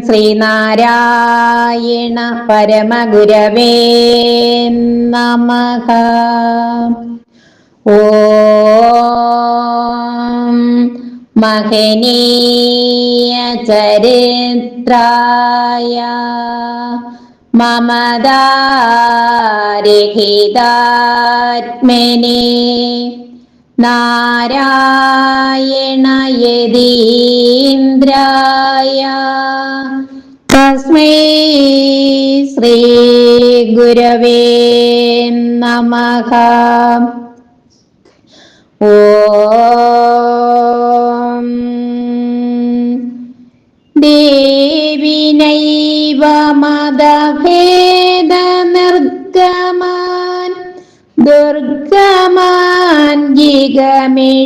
ശ്രീനാരായണ പരമഗുരവേ നമഃ. ഓം മഹനീയ ചരിത്രായ മമദാരഹിതാത്മനെ നാരായണ യതീന്ദ്രായ തസ്മൈ ശ്രീ ഗുരവേ നമഃ. ഓം ദേവിനൈവ മദഭേദ നിർഗമാൻ ദുർഗമാൻ ജിഗമിഷാമ്യഹം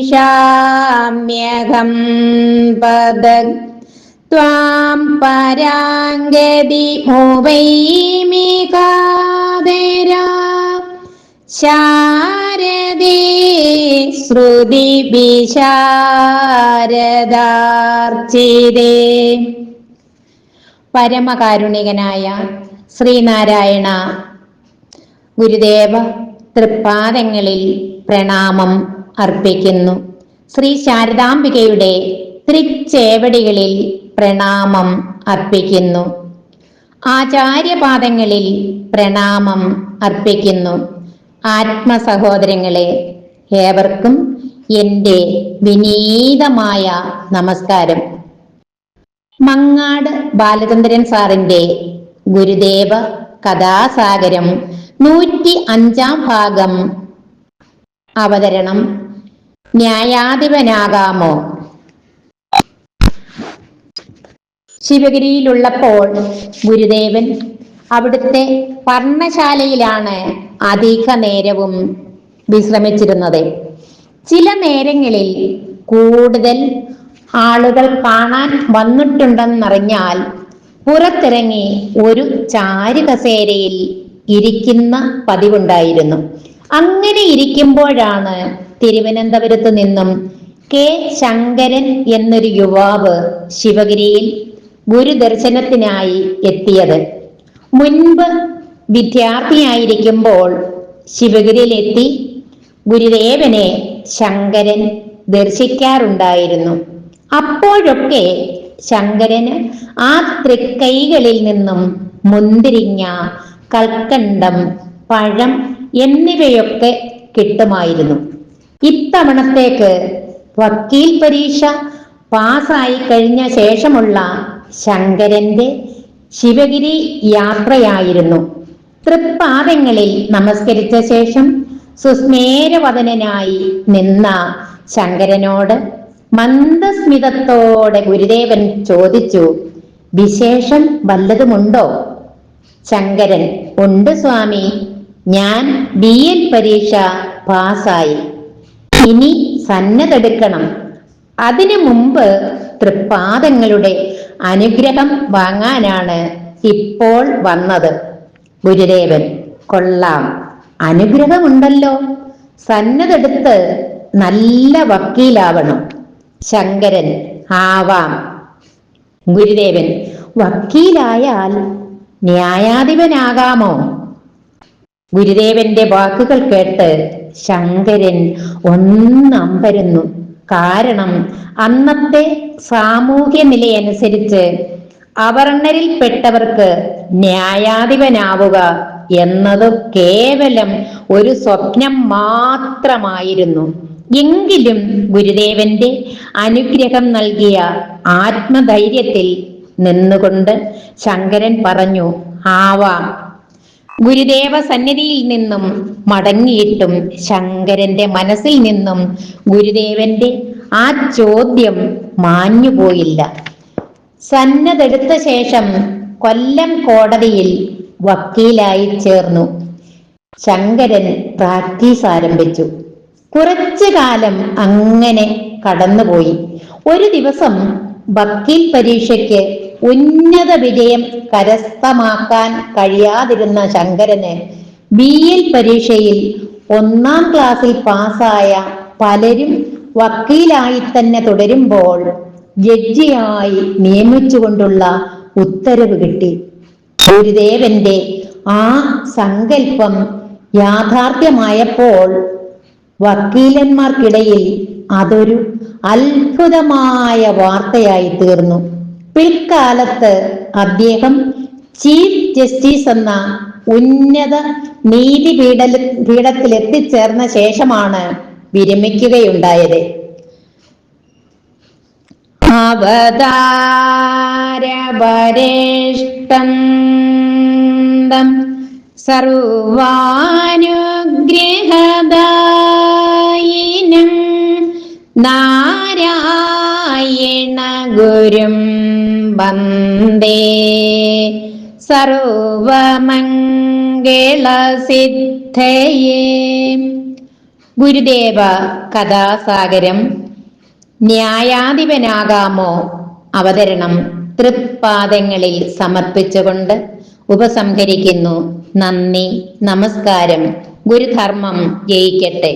പദ ത്വാം പരാംഗതി ഭുവൈമി കാതരാ ശാരദേ ശ്രുതി വിശാരദാർച്ചിതേ. പരമകാരുണികനായ ശ്രീനാരായണ ഗുരുദേവ തൃപ്പാദങ്ങളിൽ പ്രണാമം അർപ്പിക്കുന്നു. ശ്രീ ശാരദാംബികയുടെ തൃച്ചേവടികളിൽ പ്രണാമം അർപ്പിക്കുന്നു. ആചാര്യപാദങ്ങളിൽ പ്രണാമം അർപ്പിക്കുന്നു. ആത്മസഹോദരങ്ങളെ, ഏവർക്കും എൻ്റെ വിനീതമായ നമസ്കാരം. മങ്ങാട് ബാലചന്ദ്രൻ സാറിൻ്റെ ഗുരുദേവ കഥാസാഗരം 105-ാം ഭാഗം. അവതരണം ന്യായാധിപനാകാമോ. ശിവഗിരിയിലുള്ളപ്പോൾ ഗുരുദേവൻ അവിടുത്തെ പർണശാലയിലാണ് അധിക നേരവും വിശ്രമിച്ചിരുന്നത്. ചില നേരങ്ങളിൽ കൂടുതൽ ആളുകൾ കാണാൻ വന്നിട്ടുണ്ടെന്നറിഞ്ഞാൽ പുറത്തിറങ്ങി ഒരു ചാരുകസേരയിൽ ഇരിക്കുന്ന പതിവുണ്ടായിരുന്നു. അങ്ങനെ ഇരിക്കുമ്പോഴാണ് തിരുവനന്തപുരത്ത് നിന്നും കെ ശങ്കരൻ എന്നൊരു യുവാവ് ശിവഗിരിയിൽ ഗുരുദർശനത്തിനായി എത്തിയത്. മുൻപ് വിദ്യാർത്ഥിയായിരിക്കുമ്പോൾ ശിവഗിരിയിലെത്തി ഗുരുദേവനെ ശങ്കരൻ ദർശിക്കാറുണ്ടായിരുന്നു. അപ്പോഴൊക്കെ ശങ്കരന് ആ തൃക്കൈകളിൽ നിന്നും മുന്തിരിങ്ങ, കൽക്കണ്ടം, പഴം എന്നിവയൊക്കെ കിട്ടുമായിരുന്നു. ഇത്തവണത്തേക്ക് വക്കീൽ പരീക്ഷ പാസ്സായി കഴിഞ്ഞ ശേഷമുള്ള ശങ്കരന്റെ ശിവഗിരി യാത്രയായിരുന്നു. തൃപ്പാദങ്ങളിൽ നമസ്കരിച്ച ശേഷം സുസ്മേരവദനായി നിന്ന ശങ്കരനോട് മന്ദസ്മിതത്തോടെ ഗുരുദേവൻ ചോദിച്ചു, വിശേഷം വല്ലതുമുണ്ടോ? ശങ്കരൻ, ഉണ്ട് സ്വാമി, ഞാൻ BL പരീക്ഷ പാസ്സായി. ഇനി സന്നദ്ധെടുക്കണം. അതിനു മുമ്പ് തൃപ്പാദങ്ങളുടെ അനുഗ്രഹം വാങ്ങാനാണ് ഇപ്പോൾ വന്നത്. ഗുരുദേവൻ, കൊള്ളാം, അനുഗ്രഹമുണ്ടല്ലോ. സന്നദ്ധെടുത്ത് നല്ല വക്കീലാവണം. ശങ്കരൻ, ആവാം. ഗുരുദേവൻ, വക്കീലായാൽ ന്യായാധിപനാകാമോ? ഗുരുദേവന്റെ വാക്കുകൾ കേട്ട് ശങ്കരൻ ഒന്നമ്പരന്നു. കാരണം അന്നത്തെ സാമൂഹ്യ നിലയനുസരിച്ച് അവർണരിൽപ്പെട്ടവർക്ക് ന്യായാധിപനാവുക എന്നത് കേവലം ഒരു സ്വപ്നം മാത്രമായിരുന്നു. എങ്കിലും ഗുരുദേവന്റെ അനുഗ്രഹം നൽകിയ ആത്മധൈര്യത്തിൽ നിന്നുകൊണ്ട് ശങ്കരൻ പറഞ്ഞു, ആവാം. ഗുരുദേവ സന്നിധിയിൽ നിന്നും മടങ്ങിയിട്ടും ശങ്കരന്റെ മനസ്സിൽ നിന്നും ഗുരുദേവന്റെ ആ ചോദ്യം മാഞ്ഞുപോയില്ല. സന്നദ്ധെടുത്ത ശേഷം കൊല്ലം കോടതിയിൽ വക്കീലായി ചേർന്നു. ശങ്കരൻ പ്രാക്ടീസ് ആരംഭിച്ചു. കുറച്ചു കാലം അങ്ങനെ കടന്നുപോയി. ഒരു ദിവസം വക്കീൽ പരീക്ഷയ്ക്ക് ഉന്നത വിജയം കരസ്ഥമാക്കാൻ കഴിയാതിരുന്ന ശങ്കരന് BL പരീക്ഷയിൽ 1-ാം ക്ലാസ്സിൽ പാസ്സായ പലരും വക്കീലായി തന്നെ തുടരുമ്പോൾ ജഡ്ജിയായി നിയമിച്ചുകൊണ്ടുള്ള ഉത്തരവ് കിട്ടി. ഗുരുദേവന്റെ ആ സങ്കല്പം യാഥാർത്ഥ്യമായപ്പോൾ വക്കീലന്മാർക്കിടയിൽ അതൊരു അത്ഭുതമായ വാർത്തയായി തീർന്നു. പിൽക്കാലത്ത് അദ്ദേഹം ചീഫ് ജസ്റ്റിസ് എന്ന ഉന്നത പീഠത്തിൽ എത്തിച്ചേർന്ന ശേഷമാണ് വിരമിക്കുകയുണ്ടായത്. അവതാരപരിഷ്ടം സർവാനുഗ്രഹദായിനം നാരായണ ഗുരും വന്ദേ സർവമംഗളസിദ്ധയേ. ഗുരുദേവ കഥാസാഗരം ന്യായാധിപനാകാമോ അവതരണം തൃപ്പാദങ്ങളിൽ സമർപ്പിച്ചുകൊണ്ട് ഉപസംഹരിക്കുന്നു. നന്ദി, നമസ്കാരം. ഗുരുധർമ്മം ജയിക്കട്ടെ.